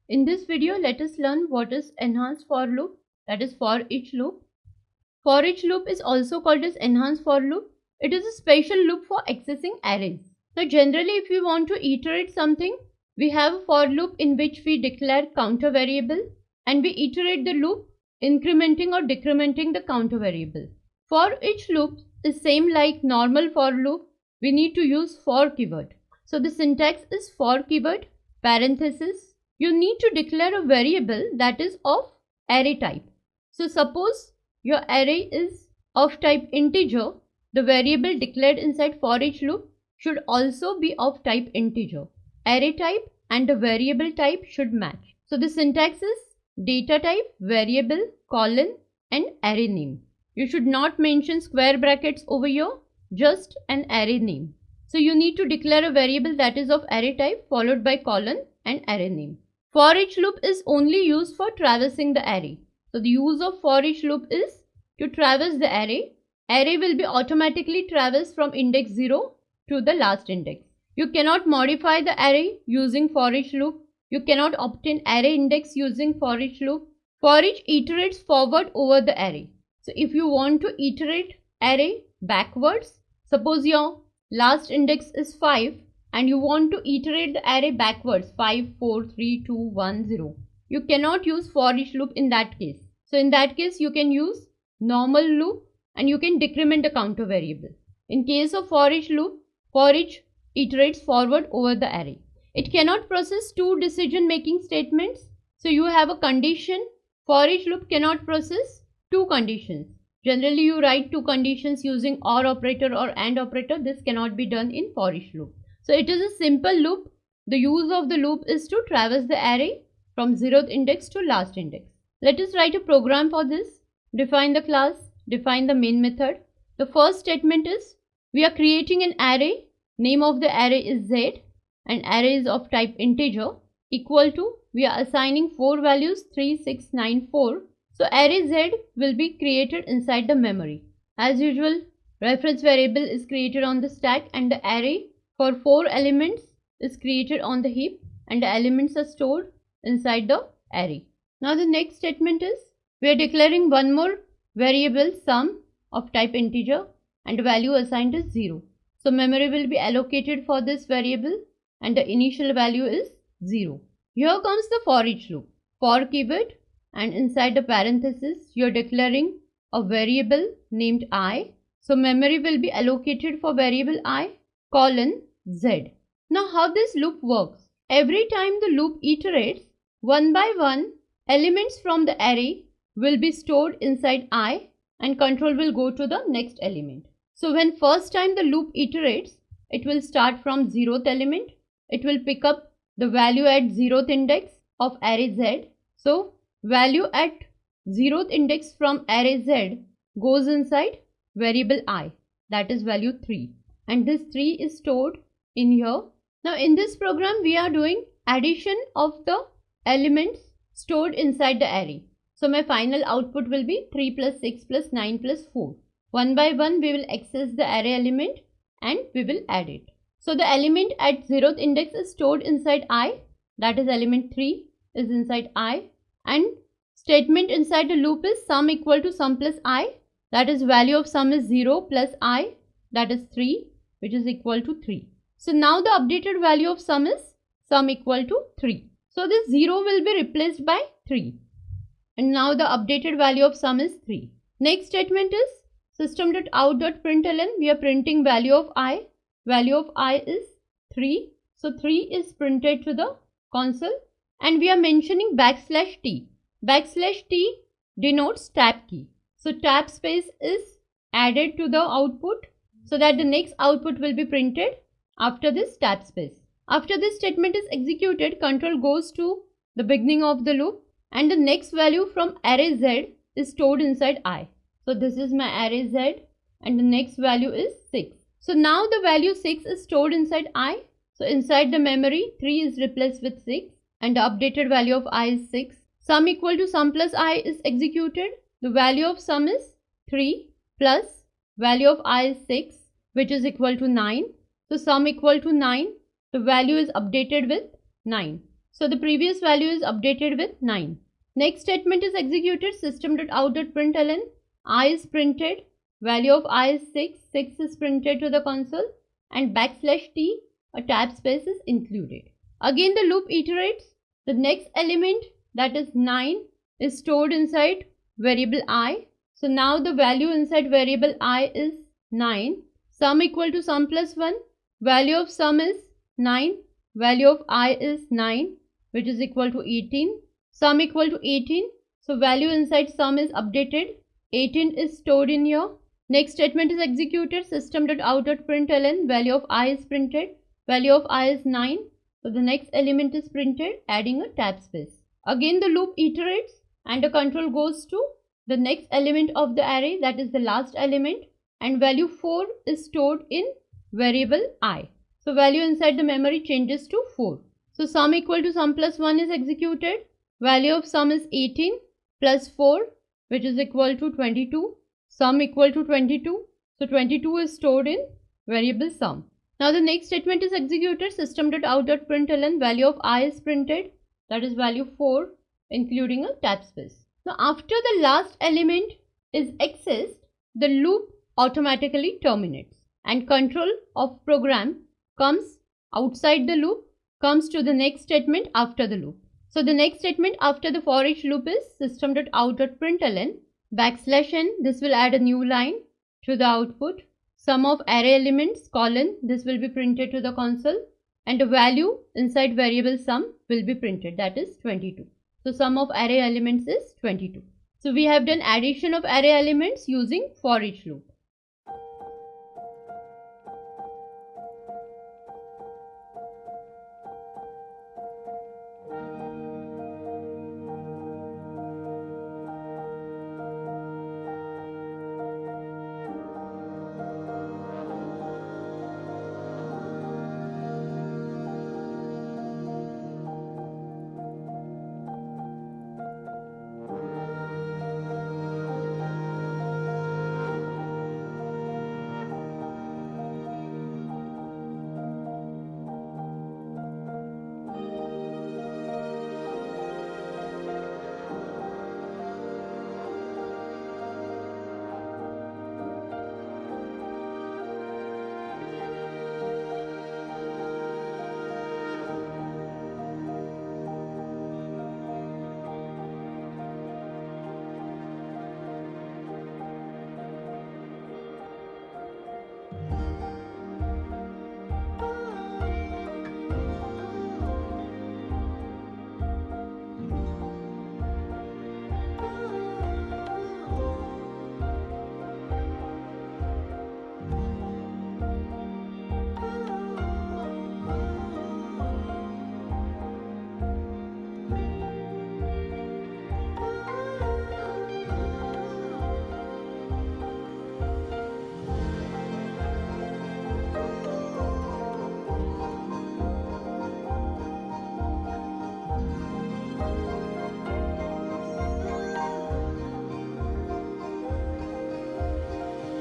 In this video, let us learn what is enhanced for loop, that is for each loop. For each loop is also called as enhanced for loop. It is a special loop for accessing arrays. Now generally if we want to iterate something, we have a for loop in which we declare counter variable and we iterate the loop incrementing or decrementing the counter variable. For each loop is same like normal for loop, we need to use for keyword. So the syntax is for keyword, parenthesis. You need to declare a variable that is of array type. So suppose your array is of type integer, the variable declared inside for each loop should also be of type integer. Array type and the variable type should match. So the syntax is data type, variable, colon and array name. You should not mention square brackets over here, just an array name. So you need to declare a variable that is of array type followed by colon and array name. For each loop is only used for traversing the array. So the use of for each loop is to traverse the array. Array will be automatically traversed from index 0 to the last index. You cannot modify the array using for each loop. You cannot obtain array index using for each loop. For each iterates forward over the array. So if you want to iterate array backwards, suppose your last index is 5 and you want to iterate the array backwards 5, 4, 3, 2, 1, 0. You cannot use for each loop in that case. So in that case you can use normal loop and you can decrement the counter variable. In case of for each loop, for each iterates forward over the array. It cannot process two decision making statements. So you have a condition. For each loop cannot process two conditions. Generally you write two conditions using OR operator or AND operator. This cannot be done in for each loop. So it is a simple loop. The use of the loop is to traverse the array from 0th index to last index. Let us write a program for this. Define the class, define the main method. The first statement is we are creating an array. Name of the array is Z and array is of type integer equal to we are assigning 4 values 3, 6, 9, 4. So array Z will be created inside the memory. As usual, reference variable is created on the stack and the array for 4 elements is created on the heap and the elements are stored inside the array. Now the next statement is we are declaring one more variable sum of type integer and the value assigned is 0. So memory will be allocated for this variable and the initial value is 0. Here comes the for each loop. For keyword and inside the parenthesis you are declaring a variable named I. So memory will be allocated for variable I colon Z. Now how this loop works? Every time the loop iterates, one by one elements from the array will be stored inside I and control will go to the next element. So when first time the loop iterates, it will start from 0th element. It will pick up the value at 0th index of array Z. So value at 0th index from array Z goes inside variable I, that is value 3. And this 3 is stored in here. Now in this program we are doing addition of the elements stored inside the array. So my final output will be 3 plus 6 plus 9 plus 4. One by one we will access the array element and we will add it. So the element at 0th index is stored inside I, that is element 3 is inside I, and statement inside the loop is sum equal to sum plus I, that is value of sum is 0 plus I, that is 3, which is equal to 3. So now the updated value of sum is sum equal to 3. So this 0 will be replaced by 3 and now the updated value of sum is 3. Next statement is system.out.println. We are printing value of I. Value of I is 3. So 3 is printed to the console and we are mentioning backslash t. Backslash t denotes tab key. So tab space is added to the output so that the next output will be printed after this tab space. After this statement is executed, control goes to the beginning of the loop and the next value from array Z is stored inside I. So this is my array Z and the next value is 6. So now the value 6 is stored inside I. So inside the memory 3 is replaced with 6 and the updated value of I is 6. Sum equal to sum plus I is executed. The value of sum is 3 plus value of I is 6, which is equal to 9. So sum equal to 9. The value is updated with 9. So the previous value is updated with 9. Next statement is executed. System.out.println. I is printed. Value of I is 6. 6 is printed to the console. And \t, a tab space, is included. Again the loop iterates. The next element, that is 9, is stored inside variable I. So now the value inside variable I is 9. Sum equal to sum plus 1. Value of sum is 9. Value of I is 9, which is equal to 18. Sum equal to 18. So value inside sum is updated. 18 is stored in here. Next statement is executed. System.out.println. Value of I is printed. Value of I is 9. So the next element is printed, adding a tab space. Again the loop iterates and the control goes to the next element of the array, that is the last element, and value 4 is stored in variable I. So value inside the memory changes to 4. So sum equal to sum plus 1 is executed. Value of sum is 18 plus 4, which is equal to 22. Sum equal to 22. So 22 is stored in variable sum. Now the next statement is executed. System.out.println. Value of I is printed, that is value 4, including a tab space. Now after the last element is accessed, the loop automatically terminates and control of program comes outside the loop, comes to the next statement after the loop. So the next statement after the for each loop is system.out.println \n. This will add a new line to the output. Sum of array elements colon, this will be printed to the console, and the value inside variable sum will be printed, that is 22. So sum of array elements is 22. So we have done addition of array elements using for each loop.